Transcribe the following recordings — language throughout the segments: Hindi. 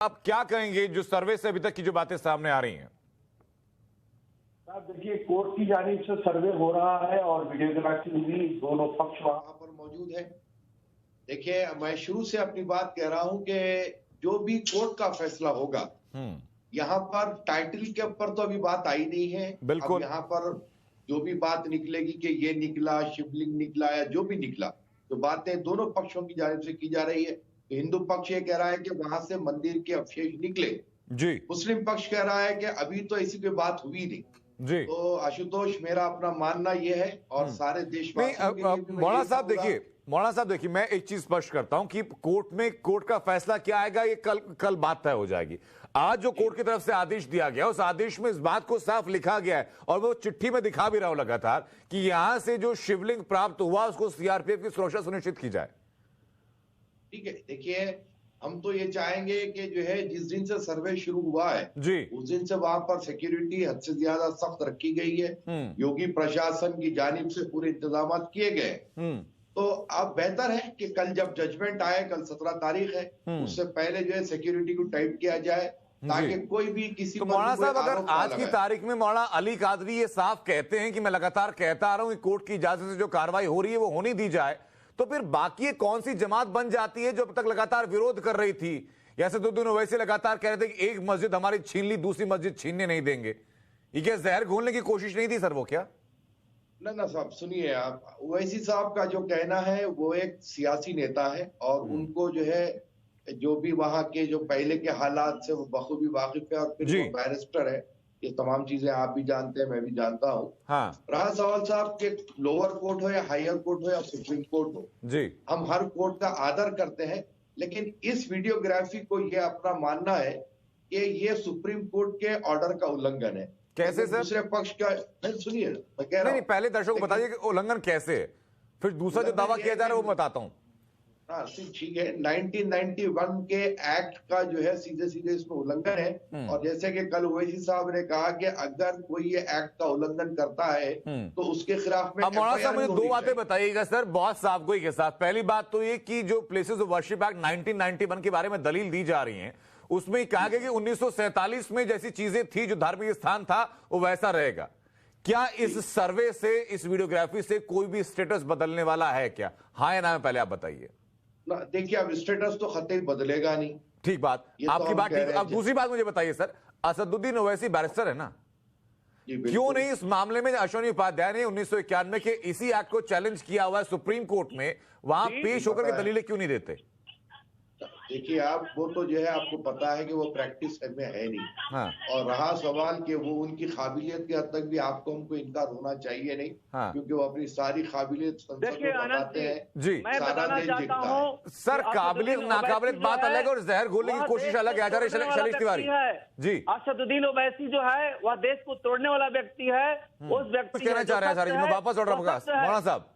अब क्या कहेंगे जो सर्वे से अभी तक की जो बातें सामने आ रही हैं? साहब देखिए, कोर्ट की जानिब से सर्वे हो रहा है और वीडियोग्राफी भी, दोनों पक्ष वहां पर मौजूद है। देखिए, मैं शुरू से अपनी बात कह रहा हूं कि जो भी कोर्ट का फैसला होगा, यहाँ पर टाइटल के ऊपर तो अभी बात आई नहीं है। अब यहाँ पर जो भी बात निकलेगी कि ये निकला, शिवलिंग निकला या जो भी निकला, तो बातें दोनों पक्षों की जानिब से की जा रही है। तो हिंदू पक्ष ये कह रहा है कि वहां से मंदिर के अवशेष निकले जी, मुस्लिम पक्ष कह रहा है कि अभी तो ऐसी कोई बात हुई नहीं जी। तो आशुतोष, मेरा अपना मानना यह है और सारे देशवासियों के मौलाना साहब देखिए, मैं एक चीज स्पष्ट करता हूं कि कोर्ट का फैसला क्या आएगा ये कल बात तय हो जाएगी। आज जो कोर्ट की तरफ से आदेश दिया गया, उस आदेश में इस बात को साफ लिखा गया है और वो चिट्ठी में दिखा भी रहा हूं लगातार कि यहां से जो शिवलिंग प्राप्त हुआ उसको सीआरपीएफ की सुरक्षा सुनिश्चित की जाए। ठीक है, देखिए, हम तो ये चाहेंगे कि जो है जिस दिन से सर्वे शुरू हुआ है जी, उस दिन से वहां पर सिक्योरिटी हद से ज्यादा सख्त रखी गई है। योगी प्रशासन की जानिब से पूरे इंतजाम किए गए। तो अब बेहतर है कि कल जब जजमेंट आए, कल 17 तारीख है, उससे पहले जो है सिक्योरिटी को टाइट किया जाए ताकि कोई भी किसी तो मौलाना साहब, अगर आज की तारीख में मौलाना अली कादरी ये साफ कहते हैं कि मैं लगातार कहता आ रहा हूं कि कोर्ट की इजाजत से जो कार्रवाई हो रही है वो होनी दी जाए, तो फिर बाकी कौन सी जमात बन जाती है जो अब तक लगातार विरोध कर रही थी? ऐसे 2 दिन वैसे लगातार कह रहे थे कि एक मस्जिद हमारी छीन ली, दूसरी मस्जिद छीनने नहीं देंगे। ये क्या जहर घोलने की कोशिश नहीं थी सर वो? क्या ना साहब, सुनिए आप, ओवैसी साहब का जो कहना है वो एक सियासी नेता है और उनको जो है जो भी वहां के जो पहले के हालात से वो बखूबी वाकिफ है और फिर वो बैरिस्टर है। ये तमाम चीजें आप भी जानते हैं, मैं भी जानता हूँ। रहा सवाल साहब के लोअर कोर्ट हो या हायर कोर्ट हो या सुप्रीम कोर्ट हो जी, हम हर कोर्ट का आदर करते हैं, लेकिन इस वीडियोग्राफी को ये अपना मानना है कि ये सुप्रीम कोर्ट के ऑर्डर का उल्लंघन है। कैसे सर? दूसरे पक्ष का सुनिए, मैं कह रहा हूं, पहले दर्शकों को बताइए कि उल्लंघन कैसे है, फिर दूसरा जो दावा किया जा रहा है वो बताता हूं। हाँ ठीक है, 1991 के एक्ट का जो है सीधे सीधे इसमें उल्लंघन है। और जैसे कि कल ओवैसी साहब ने कहा कि अगर कोई ये एक्ट का उल्लंघन करता है तो उसके खिलाफ में मौलाना साहब मुझे 2 बातें बताइएगा सर बहुत साफ गोई के साथ। पहली बात तो ये कि जो प्लेसेस ऑफ वर्शिप एक्ट 1991 के बारे में दलील दी जा रही है उसमें कहा गया कि 1947 में जैसी चीजें थी, जो धार्मिक स्थान था वो वैसा रहेगा। क्या इस सर्वे से, इस वीडियोग्राफी से कोई भी स्टेटस बदलने वाला है क्या? हाँ या ना, पहले आप बताइए। देखिए, अब स्टेटस तो खतई बदलेगा नहीं। ठीक बात, आपकी बात ठीक है। अब दूसरी बात मुझे बताइए सर, असदुद्दीन ओवैसी बैरिस्टर है ना, क्यों नहीं इस मामले में अश्विनी उपाध्याय ने 1991 के इसी एक्ट को चैलेंज किया हुआ है सुप्रीम कोर्ट में, वहां पेश होकर के दलीलें क्यों नहीं देते? देखिए, आप वो तो जो है आपको पता है कि वो प्रैक्टिस में है नहीं। और रहा सवाल कि वो उनकी काबिलियत के हद तक भी आपको हमको इनकार होना चाहिए नहीं, क्योंकि वो अपनी सारी काबिलियत बताते हैं जी। मैं बताना चाहता हूं सर, काबिलियत नाकाबिलियत बात अलग और जहर घोलने की कोशिश अलग है। शैलेश तिवारी जी, असदुद्दीन ओवैसी जो है वह देश को तोड़ने वाला व्यक्ति है। उस व्यक्ति कहना चाह रहे हैं, मैं वापस लौट रहा हूँ मौलाना साहब।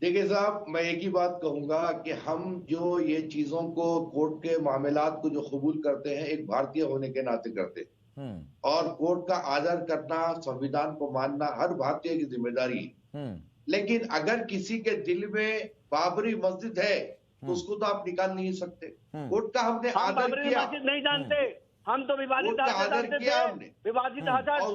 देखिए साहब, मैं एक ही बात कहूंगा कि हम जो ये चीजों को, कोर्ट के मामलात को जो कबूल करते हैं, एक भारतीय होने के नाते करते हैं और कोर्ट का आदर करना, संविधान को मानना हर भारतीय की जिम्मेदारी है। लेकिन अगर किसी के दिल में बाबरी मस्जिद है तो उसको तो आप निकाल नहीं सकते। कोर्ट का हमने आदर किया, नहीं जानते, हम तो विवादित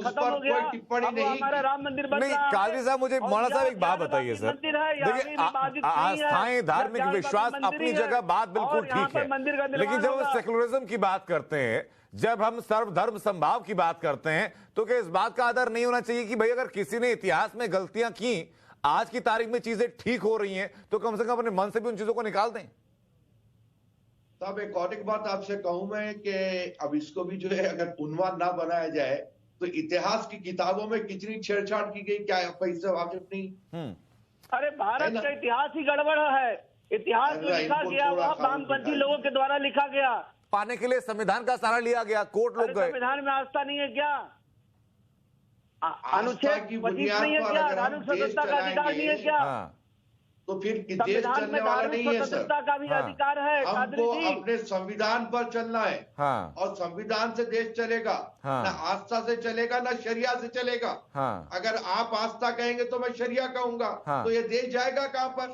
खत्म हो गया, अब हमारा राम मंदिर बन रहा है। कादरी साहब, मुझे मौलाना साहब एक बात बताइए सर। देखिए, आस्थाएं, धार्मिक विश्वास अपनी जगह बात बिल्कुल ठीक है, लेकिन जब हम सेकुलरिज्म की बात करते हैं, जब हम सर्वधर्म संभाव की बात करते हैं, तो क्या इस बात का आदर नहीं होना चाहिए कि भाई अगर किसी ने इतिहास में गलतियां की, आज की तारीख में चीजें ठीक हो रही हैं, तो कम से कम अपने मन से भी उन चीजों को निकाल दें? साहब, एक और एक बात आपसे कहूं मैं कि अब इसको भी जो है अगर उन्वान ना बनाया जाए तो इतिहास की किताबों में कितनी छेड़छाड़ की गई, क्या आप इससे वाकिफ नहीं? अरे भारत का इतिहास ही गड़बड़ है। इतिहास जो लिखा गया वह वामपंथी लोगों के द्वारा लिखा गया। पाने के लिए संविधान का सहारा लिया गया, कोर्ट लोग गए। संविधान में आस्था नहीं है क्या? अनुच्छेद 25 नहीं है क्या? धार्मिक स्वतंत्रता का अधिकार नहीं है क्या? तो फिर देश चलने वाला नहीं है सर। का भी अधिकार है, हमको अपने संविधान पर चलना है और संविधान से देश चलेगा, ना आस्था से चलेगा ना शरिया से चलेगा। अगर आप आस्था कहेंगे तो मैं शरिया कहूंगा, तो ये देश जाएगा कहां पर?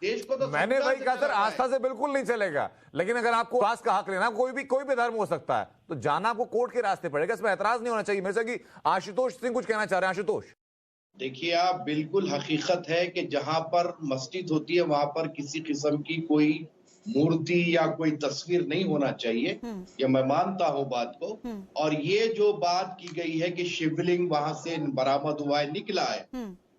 देश को तो मैंने वही कहा सर, आस्था से बिल्कुल नहीं चलेगा, लेकिन अगर आपको विश्वास का हक लेना, कोई भी धर्म हो सकता है, तो जाना आपको कोर्ट के रास्ते पड़ेगा, इसमें एतराज नहीं होना चाहिए। मेरे से कि आशुतोष सिंह कुछ कहना चाह रहे हैं। आशुतोष, देखिए, आप बिल्कुल हकीकत है कि जहां पर मस्जिद होती है वहां पर किसी किस्म की कोई मूर्ति या कोई तस्वीर नहीं होना चाहिए, ये मैं मानता हूं बात को। और ये जो बात की गई है कि शिवलिंग वहां से बरामद हुआ है, निकला है,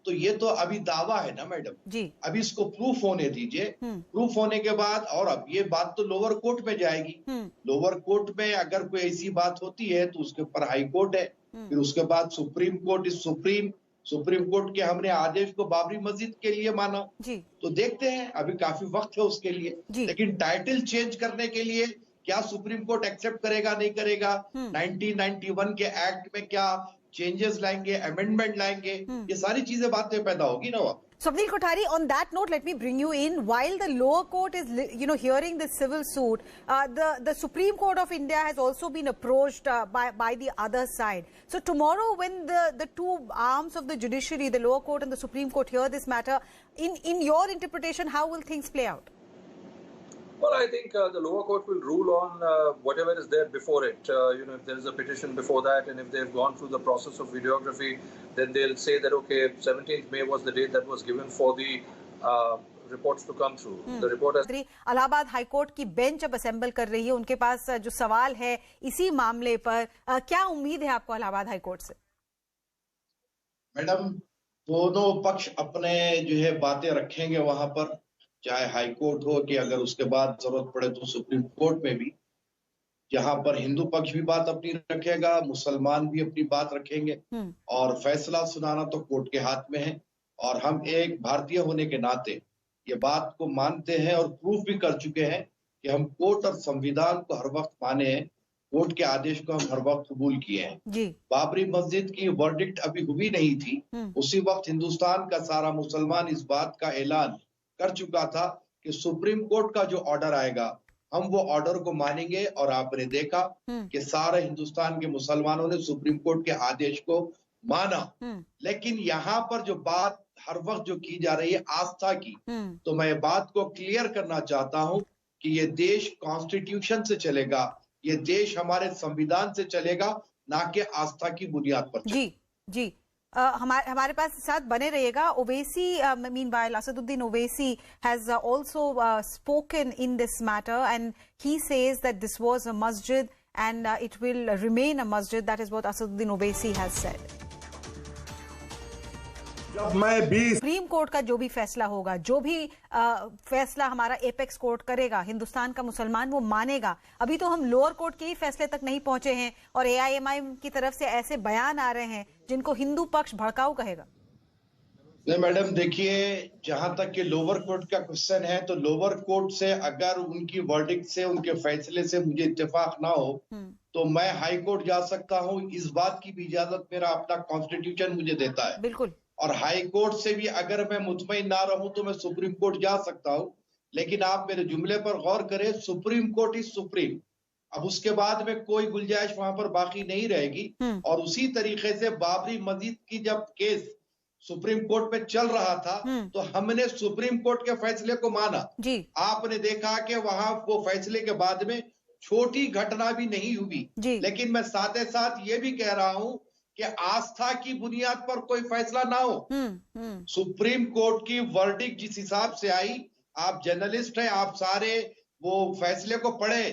तो ये तो अभी दावा है ना मैडम जी, अभी इसको प्रूफ होने दीजिए। प्रूफ होने के बाद, और अब ये बात तो लोअर कोर्ट में जाएगी। लोअर कोर्ट में अगर कोई ऐसी बात होती है तो उसके ऊपर हाई कोर्ट है, फिर उसके बाद सुप्रीम कोर्ट। इस सुप्रीम कोर्ट के हमने आदेश को बाबरी मस्जिद के लिए माना जी। तो देखते हैं, अभी काफी वक्त है उसके लिए। लेकिन टाइटल चेंज करने के लिए क्या सुप्रीम कोर्ट एक्सेप्ट करेगा, नहीं करेगा, 1991 के एक्ट में क्या चेंजेस लाएंगे, अमेंडमेंट लाएंगे, ये सारी चीजें बातें पैदा होगी ना। Swapnil Kothari, on that note, let me bring you in. While the lower court is, hearing this civil suit, the Supreme Court of India has also been approached by the other side. So tomorrow, when the two arms of the judiciary, the lower court and the Supreme Court, hear this matter, in your interpretation, how will things play out? Well, I think the lower court will rule on whatever is there before it. If there is a petition before that, and if they've gone through the process of videography, then they'll say that, okay, 17th May was the date that was given for the reports to come through. The report has... Allahabad high court की बेंच अब असेंबल कर रही है, उनके पास जो सवाल है इसी मामले पर, क्या उम्मीद है आपको इलाहाबाद हाई कोर्ट से? मैडम, दोनों पक्ष अपने जो है बातें रखेंगे वहां पर, चाहे हाई कोर्ट हो कि अगर उसके बाद जरूरत पड़े तो सुप्रीम कोर्ट में भी, जहां पर हिंदू पक्ष भी बात अपनी रखेगा, मुसलमान भी अपनी बात रखेंगे, और फैसला सुनाना तो कोर्ट के हाथ में है। और हम एक भारतीय होने के नाते ये बात को मानते हैं और प्रूफ भी कर चुके हैं कि हम कोर्ट और संविधान को हर वक्त माने हैं, कोर्ट के आदेश को हम हर वक्त कबूल किए हैं। बाबरी मस्जिद की वर्डिक्ट अभी हुई नहीं थी, उसी वक्त हिंदुस्तान का सारा मुसलमान इस बात का ऐलान कर चुका था कि सुप्रीम कोर्ट का जो ऑर्डर आएगा हम वो ऑर्डर को मानेंगे। और आपने देखा कि सारे हिंदुस्तान के मुसलमानों ने सुप्रीम कोर्ट के आदेश को माना। लेकिन यहाँ पर जो बात हर वक्त जो की जा रही है आस्था की, तो मैं बात को क्लियर करना चाहता हूँ कि ये देश कॉन्स्टिट्यूशन से चलेगा, ये देश हमारे संविधान से चलेगा, ना कि आस्था की बुनियाद पर। जी हमारे पास साथ बने रहिएगा। Owaisi, meanwhile, Asaduddin Owaisi has also spoken in this matter, and he says that this was a masjid and it will remain a masjid. That is what Asaduddin Owaisi has said. Supreme court का जो भी फैसला होगा, जो भी फैसला हमारा एपेक्स कोर्ट करेगा, हिंदुस्तान का मुसलमान वो मानेगा। अभी तो हम लोअर कोर्ट के ही फैसले तक नहीं पहुंचे हैं और AIMIM की तरफ से ऐसे बयान आ रहे हैं जिनको हिंदू पक्ष भड़काऊ कहेगा। नहीं मैडम, देखिए, जहां तक कि लोअर कोर्ट का क्वेश्चन है, तो लोअर कोर्ट से अगर उनकी वर्डिक्ट से, उनके फैसले से मुझे इत्तेफाक ना हो तो मैं हाई कोर्ट जा सकता हूं। इस बात की भी इजाजत मेरा अपना कॉन्स्टिट्यूशन मुझे देता है। बिल्कुल। और हाई कोर्ट से भी अगर मैं मुतमईन ना रहूं तो मैं सुप्रीम कोर्ट जा सकता हूं। लेकिन आप मेरे जुमले पर गौर करें, सुप्रीम कोर्ट इज सुप्रीम। अब उसके बाद में कोई गुंजाइश वहां पर बाकी नहीं रहेगी। और उसी तरीके से बाबरी मस्जिद की जब केस सुप्रीम कोर्ट में चल रहा था तो हमने सुप्रीम कोर्ट के फैसले को माना। आपने देखा कि वहां वो फैसले के बाद में छोटी घटना भी नहीं हुई। लेकिन मैं साथ ही साथ ये भी कह रहा हूं कि आस्था की बुनियाद पर कोई फैसला ना हो। सुप्रीम कोर्ट की वर्डिक्ट जिस हिसाब से आई, आप जर्नलिस्ट हैं, आप सारे वो फैसले को पढ़े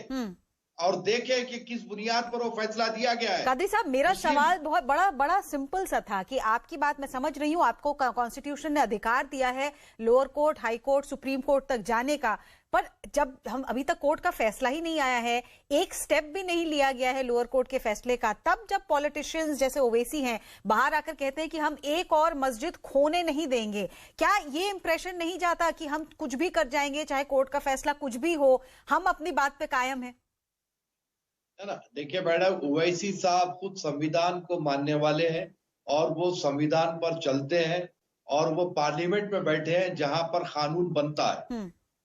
और देखें कि किस बुनियाद पर वो फैसला दिया गया है। कादरी साहब, मेरा सवाल बहुत बड़ा सिंपल सा था कि आपकी बात मैं समझ रही हूँ, आपको कॉन्स्टिट्यूशन ने अधिकार दिया है lower court, high court, supreme court तक जाने का, पर जब हम अभी तक कोर्ट का फैसला ही नहीं आया है, एक स्टेप भी नहीं लिया गया है लोअर कोर्ट के फैसले का, तब जब पॉलिटिशियंस जैसे ओवैसी हैं बाहर आकर कहते हैं कि हम एक और मस्जिद खोने नहीं देंगे, क्या ये इंप्रेशन नहीं जाता कि हम कुछ भी कर जाएंगे, चाहे कोर्ट का फैसला कुछ भी हो, हम अपनी बात पे कायम है ना? देखिए मैडम, ओवैसी साहब खुद संविधान को मानने वाले हैं और वो संविधान पर चलते हैं और वो पार्लियामेंट में बैठे हैं जहां पर कानून बनता है।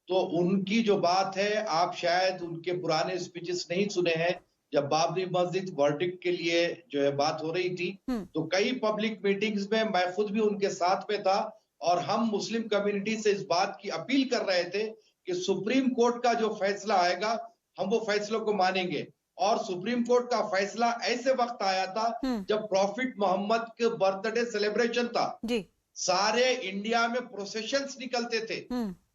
तो उनकी जो बात है, आप शायद उनके पुराने स्पीचेस नहीं सुने हैं। जब बाबरी मस्जिद वर्डिक्ट के लिए जो है बात हो रही थी तो कई पब्लिक मीटिंग्स में मैं खुद भी उनके साथ में था और हम मुस्लिम कम्युनिटी से इस बात की अपील कर रहे थे कि सुप्रीम कोर्ट का जो फैसला आएगा हम वो फैसलों को मानेंगे। और सुप्रीम कोर्ट का फैसला ऐसे वक्त आया था जब प्रॉफिट मोहम्मद के बर्थडे सेलिब्रेशन था जी। सारे इंडिया में प्रोसेशंस निकलते थे,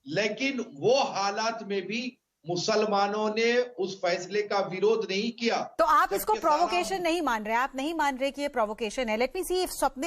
लेकिन वो हालात में भी मुसलमानों ने उस फैसले का विरोध नहीं किया। तो आप इसको प्रोवोकेशन नहीं मान रहे, आप नहीं मान रहे कि ये प्रोवोकेशन है। Let me see if Swapnil